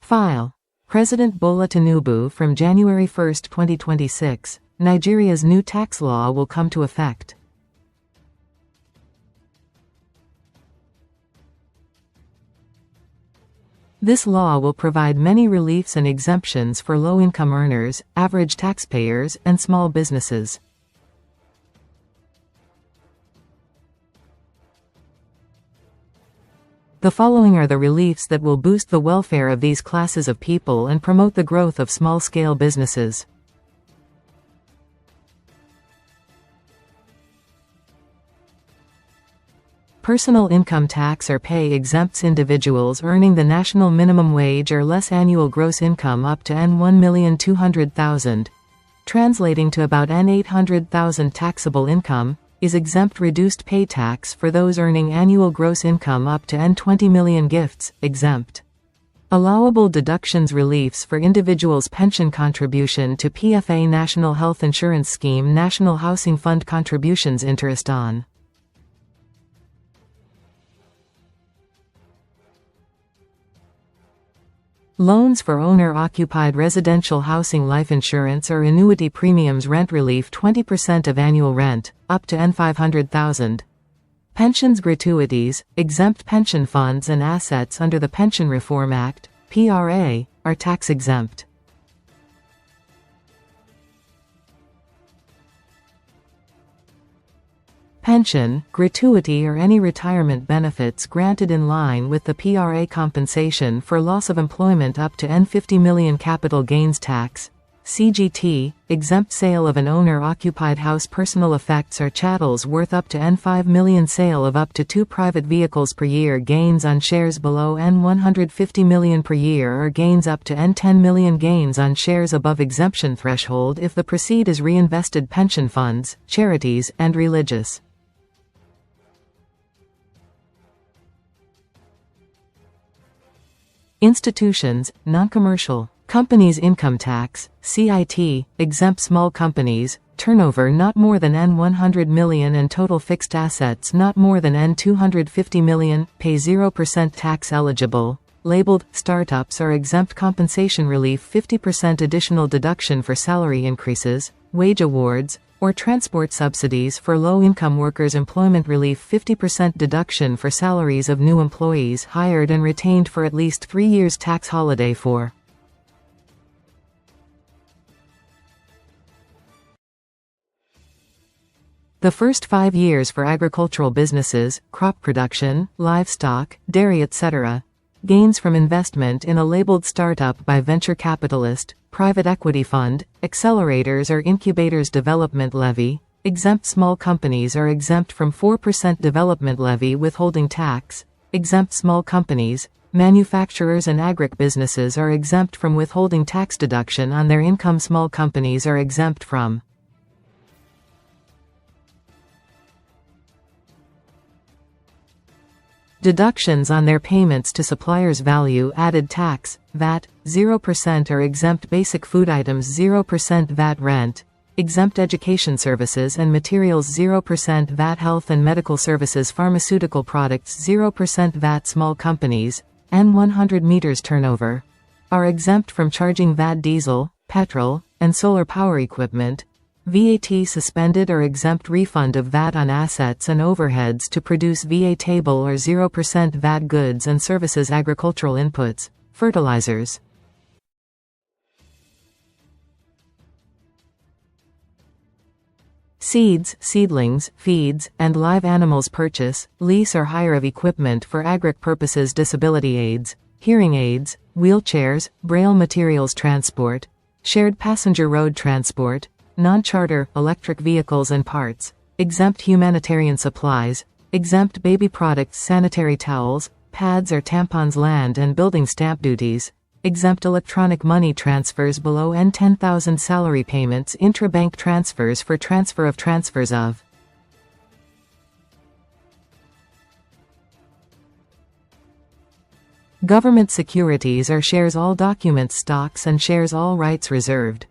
File. President Bola Tinubu. From January 1, 2026, Nigeria's new tax law will come to effect. This law will provide many reliefs and exemptions for low-income earners, average taxpayers, and small businesses. The following are the reliefs that will boost the welfare of these classes of people and promote the growth of small-scale businesses. Personal income tax or pay exempts individuals earning the national minimum wage or less annual gross income up to N1,200,000, translating to about N800,000 taxable income, is exempt. Reduced pay tax for those earning annual gross income up to N20 million. Gifts, exempt. Allowable deductions. Reliefs for individuals' pension contribution to PFA, National Health Insurance Scheme, National Housing Fund contributions, interest on loans for owner-occupied residential housing, life insurance or annuity premiums. Rent relief 20% of annual rent, up to N500,000. Pensions. Gratuities, exempt. Pension funds and assets under the Pension Reform Act, PRA, are tax-exempt. Pension, gratuity or any retirement benefits granted in line with the PRA. Compensation for loss of employment up to N50 million. Capital gains tax, CGT, exempt. Sale of an owner-occupied house. Personal effects or chattels worth up to N5 million. Sale of up to 2 private vehicles per year. Gains on shares below N150 million per year or gains up to N10 million. Gains on shares above exemption threshold if the proceed is reinvested. Pension funds, charities, and religious institutions, non-commercial companies. Income tax, CIT, exempt. Small companies, turnover not more than N100 million and total fixed assets not more than N250 million, pay 0% tax. Eligible, labeled, startups are exempt. Compensation relief 50% additional deduction for salary increases, wage awards, or transport subsidies for low-income workers. Employment relief 50% deduction for salaries of new employees hired and retained for at least 3 years. Tax holiday for the first 5 years for agricultural businesses, crop production, livestock, dairy, etc. Gains from investment in a labeled startup by venture capitalist, private equity fund, accelerators or incubators. Development levy, exempt. Small companies are exempt from 4% development levy withholding tax, exempt. Small companies, manufacturers and agribusinesses are exempt from withholding tax deduction on their income. Small companies are exempt from deductions on their payments to suppliers. Value-added tax, VAT, 0% are exempt. Basic food items 0% VAT. Rent, exempt. Education services and materials 0% VAT. Health and medical services. Pharmaceutical products 0% VAT. Small companies, N100 meters turnover, are exempt from charging VAT. Diesel, petrol, and solar power equipment, VAT suspended or exempt. Refund of VAT on assets and overheads to produce VAT table or 0% VAT. Goods and services. Agricultural inputs, fertilizers, seeds, seedlings, feeds, and live animals. Purchase, lease or hire of equipment for agric purposes. Disability aids, hearing aids, wheelchairs, braille materials. Transport, shared passenger road transport, non-charter, electric vehicles and parts, exempt. Humanitarian supplies, exempt. Baby products, sanitary towels, pads or tampons. Land and building stamp duties, exempt. Electronic money transfers below N10,000. Salary payments. Intra-bank transfers for transfers of government securities or shares. All documents, stocks and shares. All rights reserved.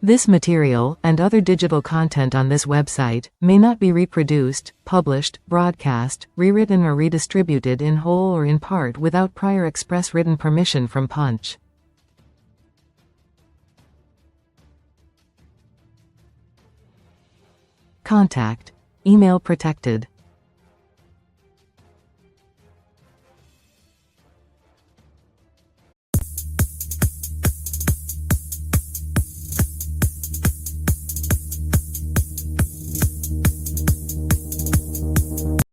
This material, and other digital content on this website, may not be reproduced, published, broadcast, rewritten or redistributed in whole or in part without prior express written permission from Punch. Contact. Email protected.